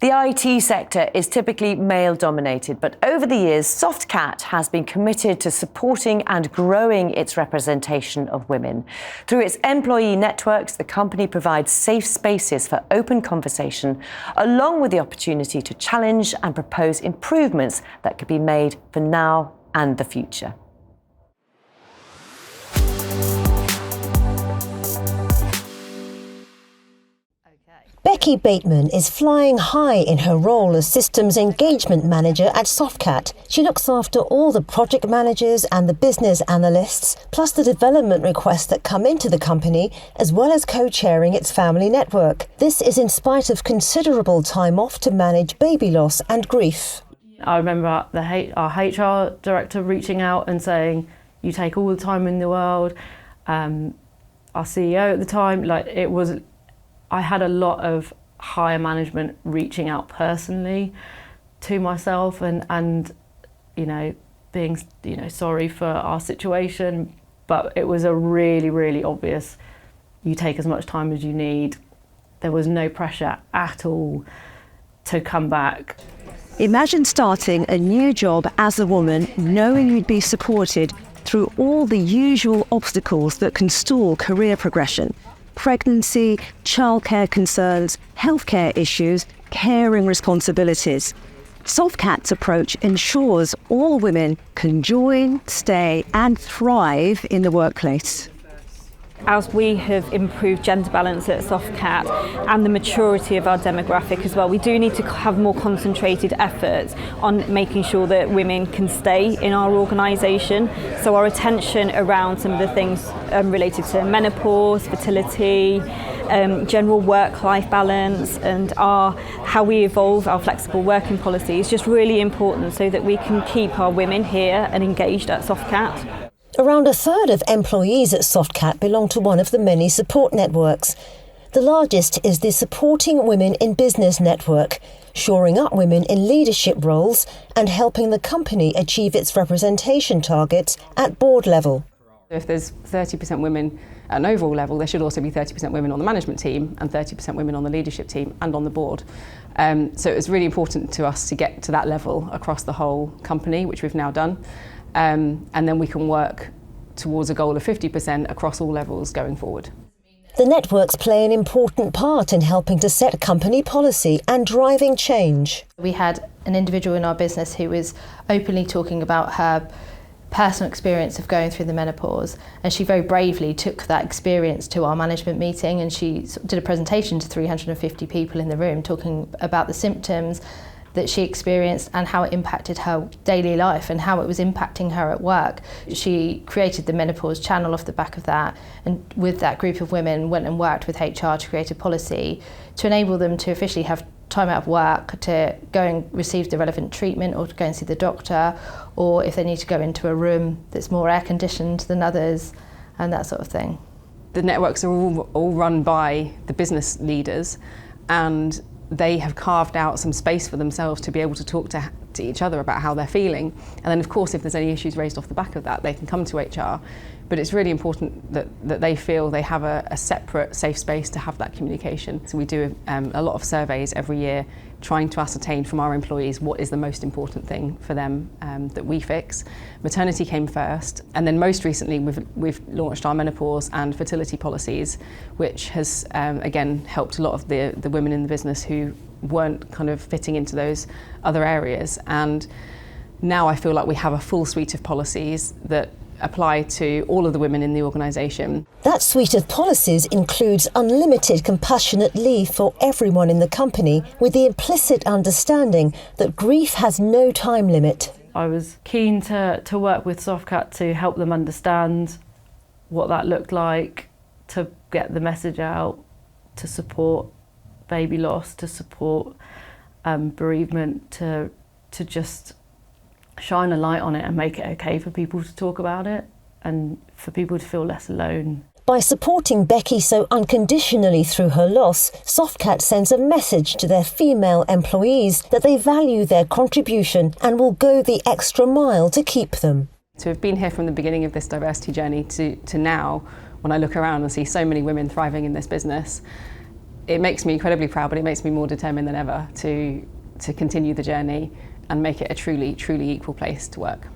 The IT sector is typically male-dominated, but over the years, Softcat has been committed to supporting and growing its representation of women. Through its employee networks, the company provides safe spaces for open conversation, along with the opportunity to challenge and propose improvements that could be made for now and the future. Becky Bateman is flying high in her role as Systems Engagement Manager at Softcat. She looks after all the project managers and the business analysts, plus the development requests that come into the company, as well as co-chairing its family network. This is in spite of considerable time off to manage baby loss and grief. I remember our HR director reaching out and saying, "You take all the time in the world." Our CEO at the time, I had a lot of higher management reaching out personally to myself and being sorry for our situation, but it was a really, really obvious, you take as much time as you need. There was no pressure at all to come back. Imagine starting a new job as a woman, knowing you'd be supported through all the usual obstacles that can stall career progression. Pregnancy, childcare concerns, healthcare issues, caring responsibilities. Softcat's approach ensures all women can join, stay and thrive in the workplace. As we have improved gender balance at Softcat and the maturity of our demographic as well, we do need to have more concentrated efforts on making sure that women can stay in our organisation. So our attention around some of the things related to menopause, fertility, general work-life balance and how we evolve our flexible working policy is just really important so that we can keep our women here and engaged at Softcat. Around a third of employees at Softcat belong to one of the many support networks. The largest is the Supporting Women in Business network, shoring up women in leadership roles and helping the company achieve its representation targets at board level. If there's 30% women at an overall level, there should also be 30% women on the management team and 30% women on the leadership team and on the board. So it was really important to us to get to that level across the whole company, which we've now done. And then we can work towards a goal of 50% across all levels going forward. The networks play an important part in helping to set company policy and driving change. We had an individual in our business who was openly talking about her personal experience of going through the menopause, and she very bravely took that experience to our management meeting, and she did a presentation to 350 people in the room talking about the symptoms that she experienced and how it impacted her daily life and how it was impacting her at work. She created the menopause channel off the back of that, and with that group of women went and worked with HR to create a policy to enable them to officially have time out of work to go and receive the relevant treatment or to go and see the doctor, or if they need to go into a room that's more air conditioned than others and that sort of thing. The networks are all run by the business leaders, and they have carved out some space for themselves to be able to talk to each other about how they're feeling. And then of course if there's any issues raised off the back of that, they can come to HR. But it's really important that they feel they have a separate safe space to have that communication. So we do a lot of surveys every year trying to ascertain from our employees what is the most important thing for them that we fix. Maternity came first, and then most recently we've launched our menopause and fertility policies, which has again helped a lot of the women in the business who weren't kind of fitting into those other areas. And now I feel like we have a full suite of policies that apply to all of the women in the organisation. That suite of policies includes unlimited compassionate leave for everyone in the company, with the implicit understanding that grief has no time limit. I was keen to work with Softcat to help them understand what that looked like, to get the message out, to support baby loss, to support bereavement, to just shine a light on it and make it okay for people to talk about it and for people to feel less alone. By supporting Becky so unconditionally through her loss, Softcat sends a message to their female employees that they value their contribution and will go the extra mile to keep them. To have been here from the beginning of this diversity journey to now, when I look around and see so many women thriving in this business, it makes me incredibly proud, but it makes me more determined than ever to continue the journey and make it a truly, truly equal place to work.